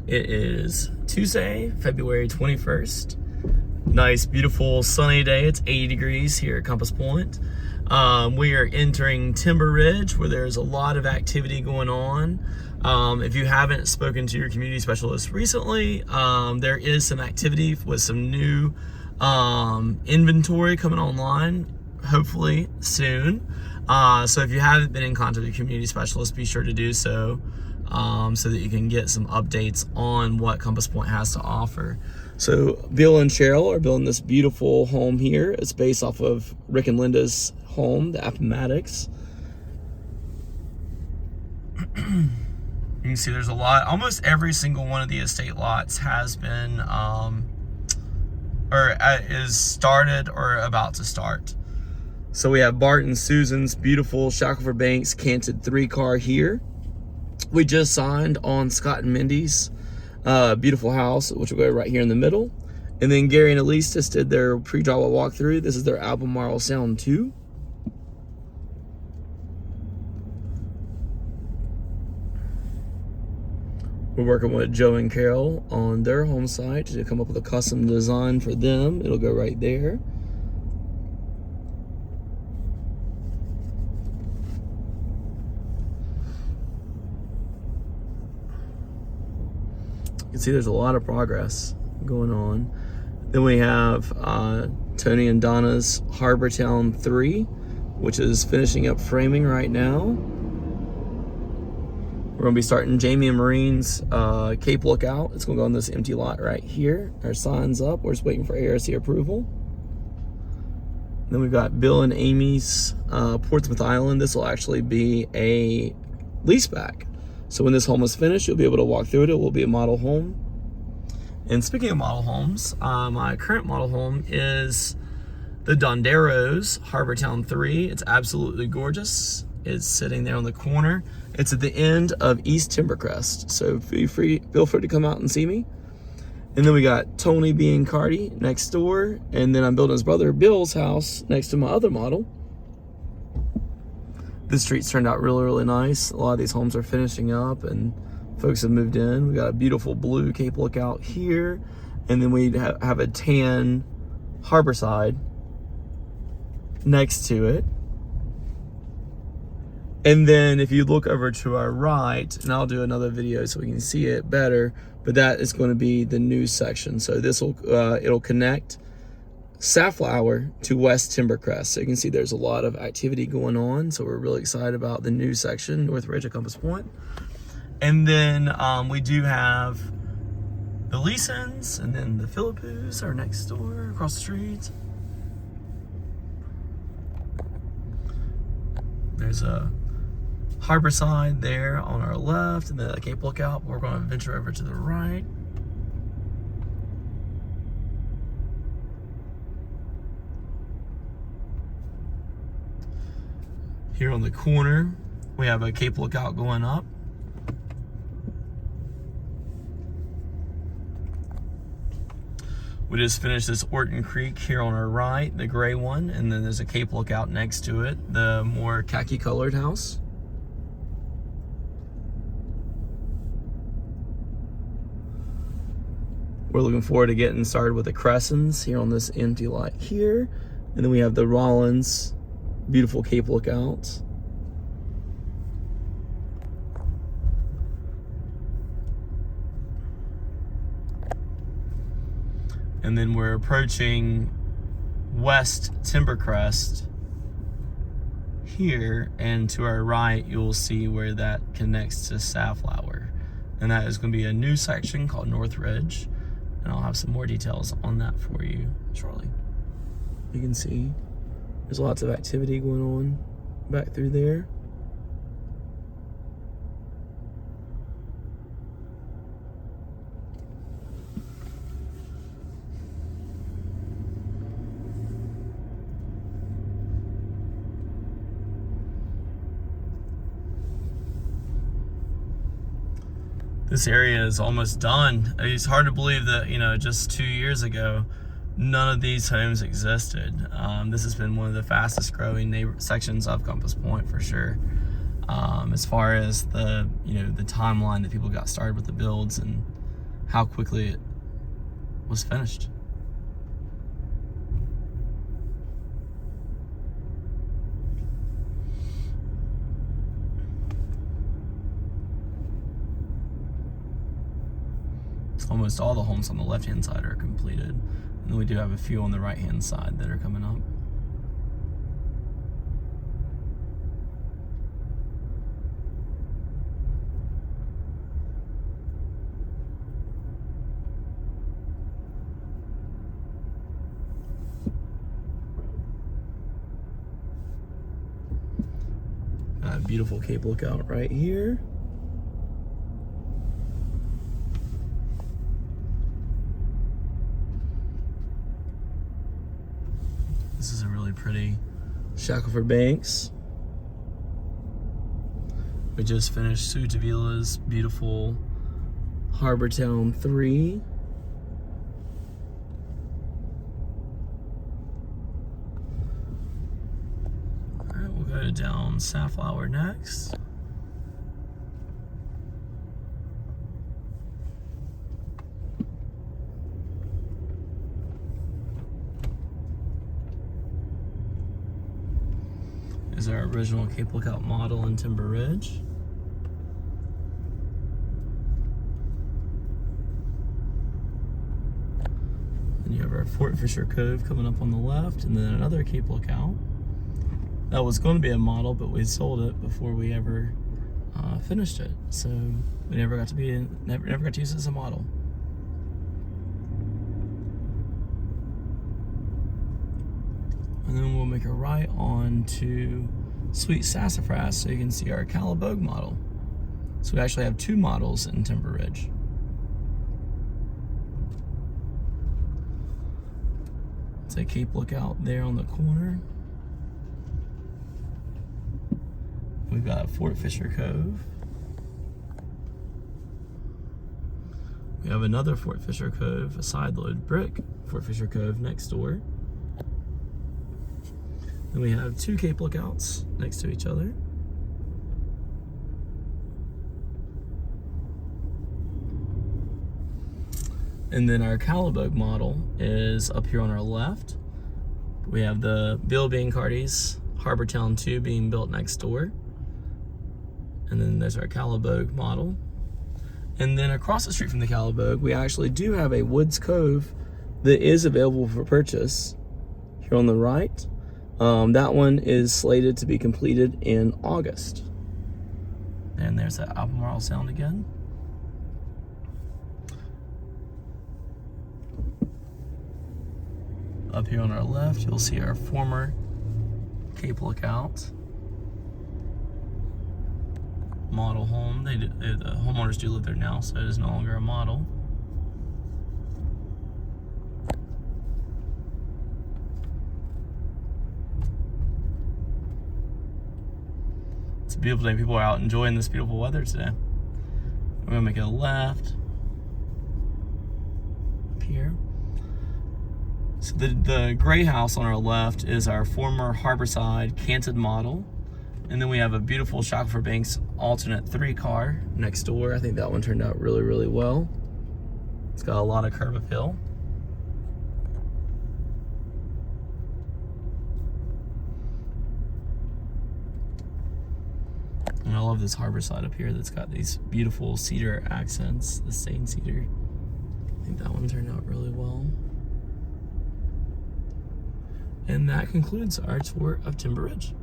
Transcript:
It is Tuesday, February 21st. Nice, beautiful, sunny day. It's 80 degrees here at Compass Point. We are entering Timber Ridge, where there's a lot of activity going on. If you haven't spoken to your community specialist recently, there is some activity with some new inventory coming online, hopefully soon. So if you haven't been in contact with your community specialist, be sure to do so. So that you can get some updates on what Compass Point has to offer. So Bill and Cheryl are building this beautiful home here. It's based off of Rick and Linda's home, the Appomattox. You can see there's a lot. Almost every single one of the estate lots has been, is started or about to start. So we have Bart and Susan's beautiful Shackelford Banks canted 3-car here. We just signed on Scott and Mindy's beautiful house, which will go right here in the middle. And then Gary and Elise just did their pre-drywall walkthrough. This is their Albemarle Sound 2. We're working with Joe and Carol on their home site to come up with a custom design for them. It'll go right there. You can see there's a lot of progress going on. Then we have Tony and Donna's Harbortown 3, which is finishing up framing right now. We're going to be starting Jamie and Marine's Cape Lookout. It's going to go on this empty lot right here. Our sign's up. We're just waiting for ARC approval. Then we've got Bill and Amy's Portsmouth Island. This will actually be a leaseback. So when this home is finished, you'll be able to walk through it. It will be a model home. And speaking of model homes, my current model home is the Donderos Harbortown 3. It's absolutely gorgeous. It's sitting there on the corner. It's at the end of East Timbercrest. So feel free to come out and see me. And then we got Tony B and Cardi next door. And then I'm building his brother Bill's house next to my other model. This street's turned out really, really nice. A lot of these homes are finishing up and folks have moved in. We got a beautiful blue Cape Lookout here. And then we have a tan Harborside next to it. And then if you look over to our right, and I'll do another video so we can see it better, but that is going to be the new section. So this will, it'll connect Safflower to West Timbercrest. So you can see there's a lot of activity going on. So we're really excited about the new section, North Ridge at Compass Point. And then we do have the Leesons, and then the Philippus are next door across the street. There's a Harborside there on our left, and then a Cape Lookout. We're going to venture over to the right. Here on the corner, we have a Cape Lookout going up. We just finished this Orton Creek here on our right, the gray one, and then there's a Cape Lookout next to it, the more khaki colored house. We're looking forward to getting started with the Cressons here on this empty lot here. And then we have the Rollins beautiful Cape Lookout. And then we're approaching West Timbercrest here, and to our right you'll see where that connects to Safflower. And that is going to be a new section called North Ridge, and I'll have some more details on that for you shortly. You can see there's lots of activity going on back through there. This area is almost done. It's hard to believe that, just 2 years ago, none of these homes existed. This has been one of the fastest growing sections of Compass Point for sure. As far as the timeline that people got started with the builds, and how quickly it was finished. Almost all the homes on the left-hand side are completed. And then we do have a few on the right-hand side that are coming up. Beautiful Cape Lookout right here. This is a really pretty Shackelford Banks. We just finished Sue Tavila's beautiful Harbor Town 3. Alright, we'll go down Safflower next. Is our original Cape Lookout model in Timber Ridge. Then you have our Fort Fisher Cove coming up on the left, and then another Cape Lookout. That was going to be a model, but we sold it before we ever finished it, so we never got to use it as a model. And then we'll make a right on to Sweet Sassafras so you can see our Calibogue model. So we actually have two models in Timber Ridge. It's a Cape Lookout there on the corner. We've got Fort Fisher Cove. We have another Fort Fisher Cove, a side load brick Fort Fisher Cove next door. Then we have two Cape Lookouts next to each other. And then our Calibogue model is up here on our left. We have the Bill Bancarty's Harbor Town 2 being built next door. And then there's our Calibogue model. And then across the street from the Calibogue, we actually do have a Woods Cove that is available for purchase here on the right. That one is slated to be completed in August. And there's that Albemarle Sound again. Up here on our left, you'll see our former Cape Lookout model home. The homeowners do live there now, so it is no longer a model. It's a beautiful day. People are out enjoying this beautiful weather today. We're gonna make a left up here. So the gray house on our left is our former Harborside Canted model. And then we have a beautiful Shackelford Banks alternate 3 car next door. I think that one turned out really, really well. It's got a lot of curb appeal. And I love this Harborside up here that's got these beautiful cedar accents, the stained cedar. I think that one turned out really well. And that concludes our tour of Timber Ridge.